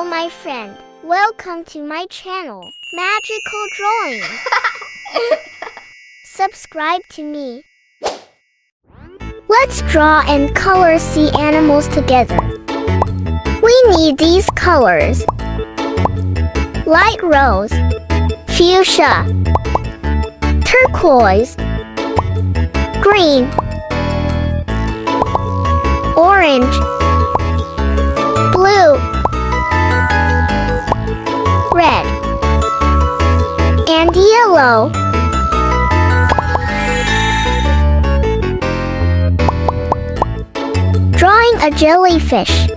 Hello, my friend. Welcome to my channel, Magical Drawing. Subscribe to me. Let's draw and color sea animals together. We need these colors: light rose, fuchsia, turquoise, green, orange, blue, red, and yellow. Drawing a jellyfish.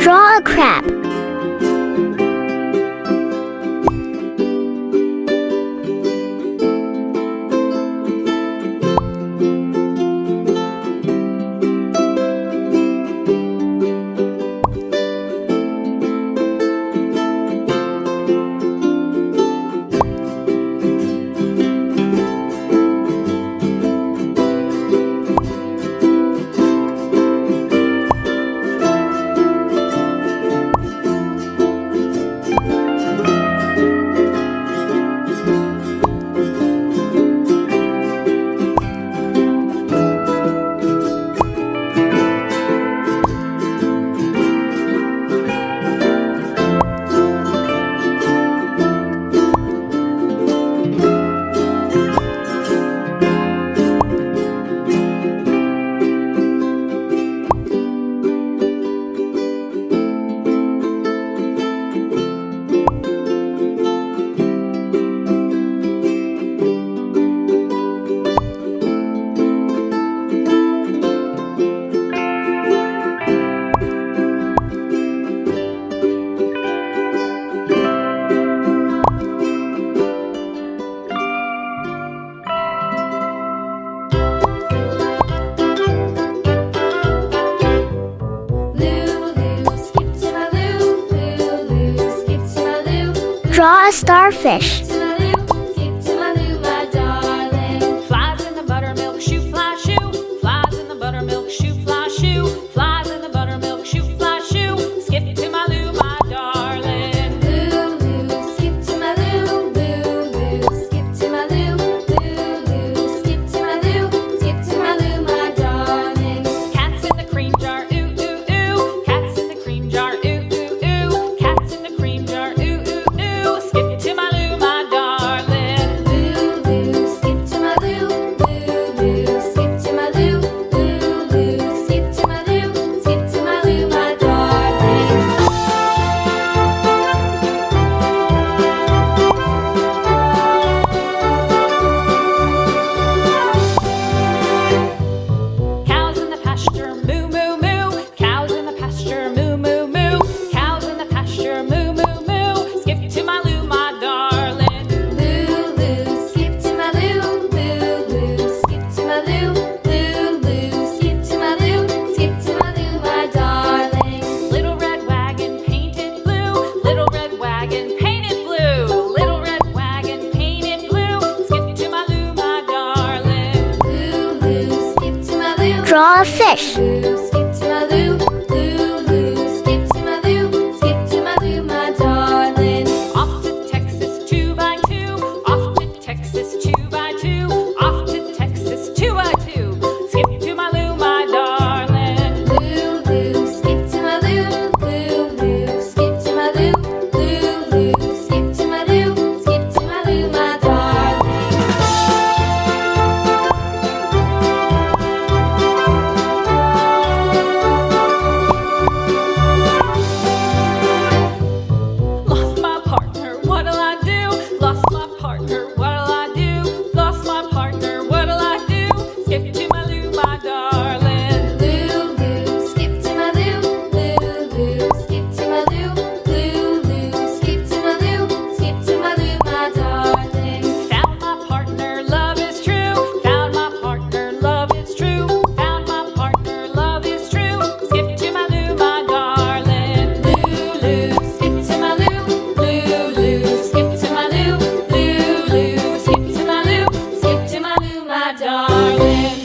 Draw a crab. Draw a starfish. Flies in the buttermilk shoe, fly shoe. Flies in the buttermilk shoe, fly shoe. Flies in the buttermilk shoe, fly shoe. Skip to my loo, my darling. Loo, loo, skip to my loo. Loo, loo, skip to my loo. Loo, loo, skip to my loo. Skip to my loo, my darling. Cats in the cream jar, ooh, ooh, ooh. Cats in the cream jar, ooh, ooh, ooh. Cats in the cream jar, ooh, ooh, ooh. Skip to my loo, my draw a fish. Skip to my loo, loo, loo. Skip to my loo, skip to my loo, my darling. Off to Texas 2x2. Off to Texas 2x2. Off to Texas 2x2. Skip to my loo, my darling. Loo, loo. Skip to my loo, loo, loo. Skip to my loo, loo, loo. Skip to my loo, skip to my loo, my darling. Lost my partner, what'll I do? Lost my partner, what'll I do? Lost my partner, what'll I do? Skip to my loo, my darling. Loo, loo. Skip to my loo, loo, loo. Skip to my loo, loo, loo. Skip to my loo, skip to my loo, my darling. Found my partner, love is true. Found my partner, love is true. Found my partner, love is true. Skip to my loo, my darling. Loo, loo. Skip to my loo, loo, loo. Skip to my loo, loo, loo. Skip to my loo, skip to my loo, my darling.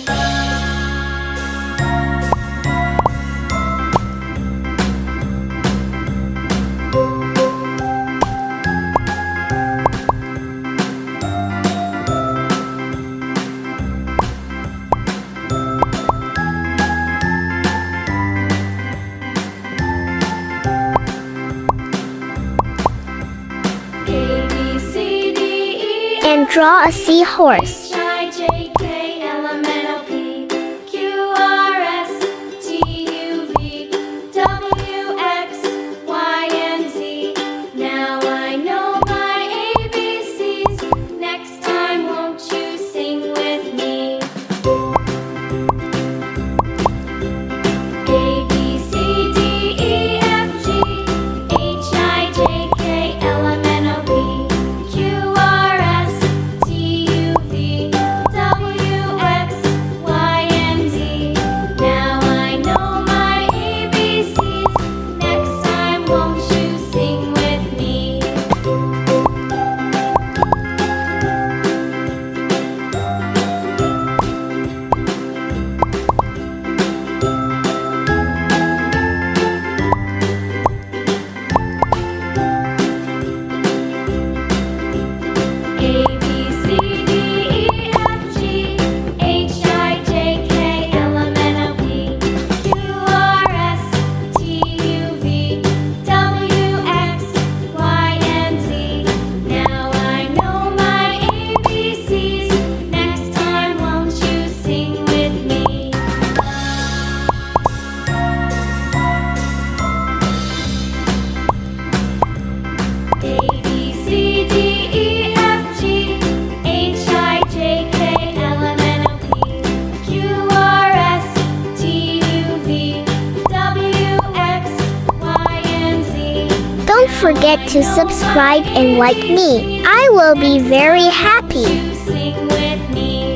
A, B, C, D, E, And draw a seahorse. H, I, J, K, L, M, N, O, P, Q, R, S, T, U, V, W, X, Y, and Z. Now I know my ABCs. Next time, won't you sing with me? A, B, C, D, E, F, G, H, I, J, K, L, M, N, O, P, Q, R, S, T, U, V, W, X, Y, and Z. Now I know my ABCs. Next time, won't you sing with me? A, B, C, D, E, F, G, H, I, J, K, L, M, N, O, P, Q, R, S, T, U, V, W, X, Y, and Z. Now I know my ABCs. Next time, won't you sing with me? A, B, C, D, E, F, G, H, I, J, K, L, M, N, O, P, Q, R, S, T, U, V, W, X, Y, and Z. Don't forget to subscribe and like me. I will be very happy. You sing with me.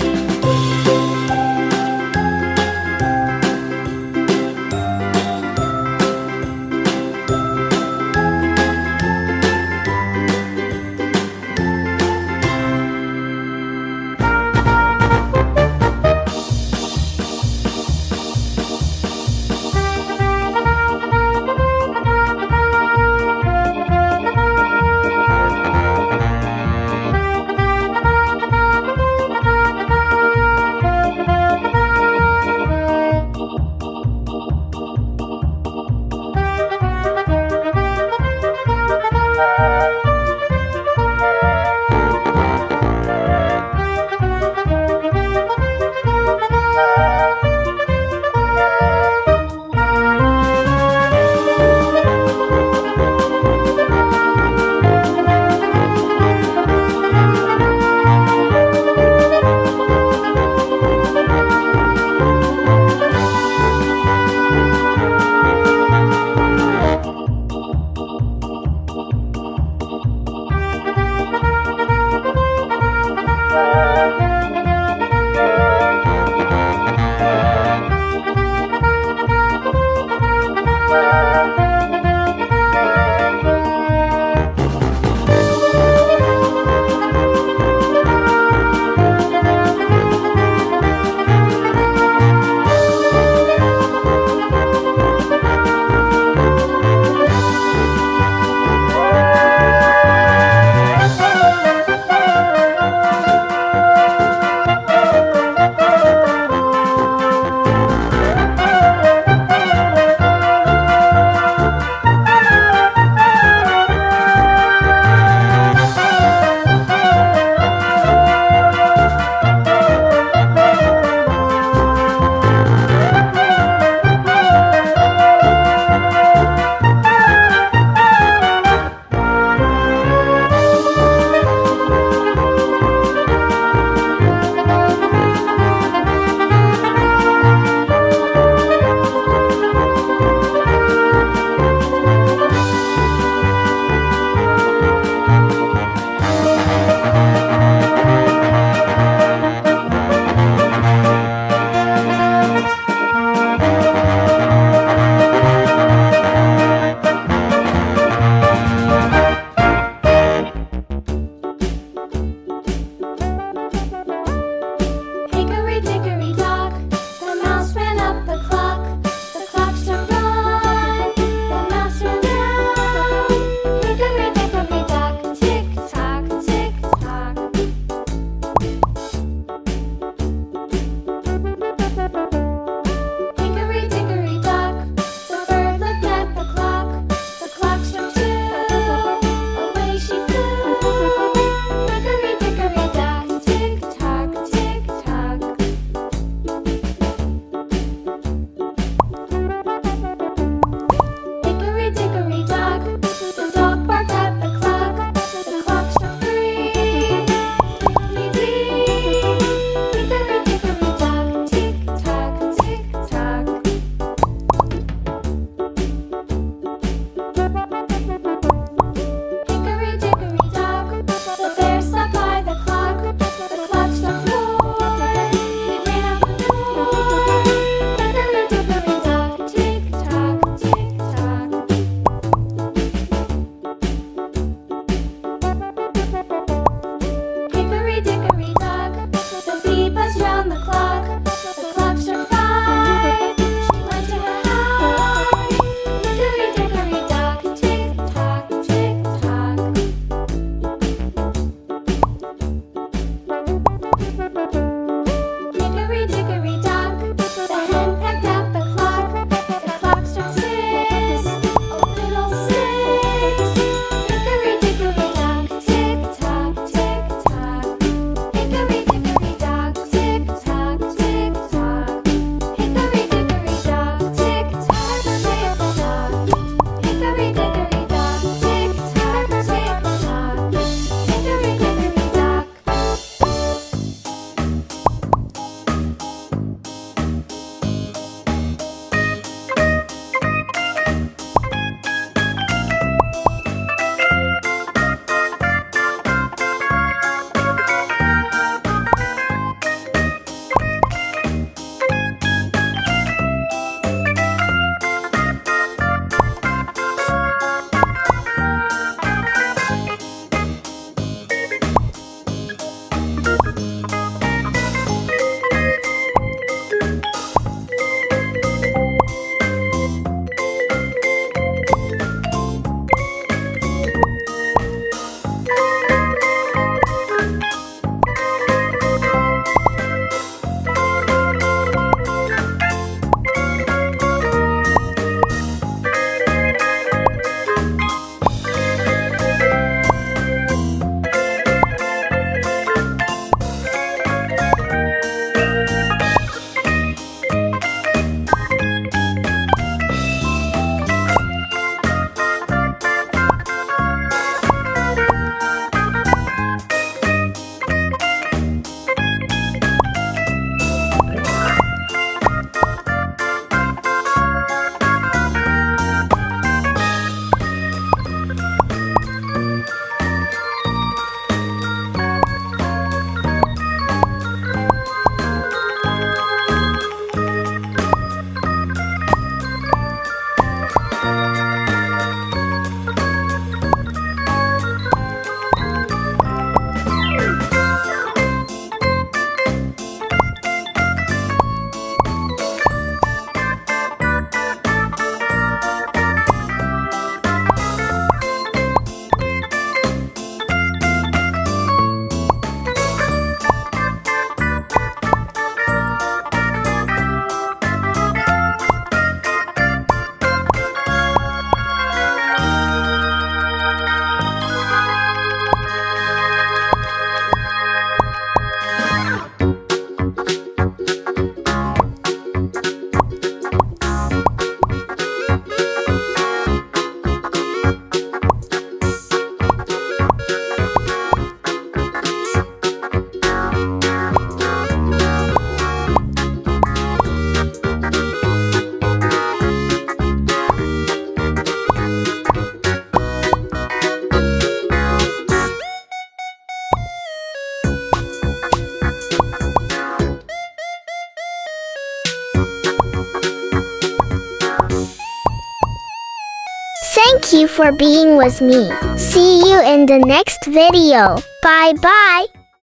you for being with me. See you in the next video. Bye bye.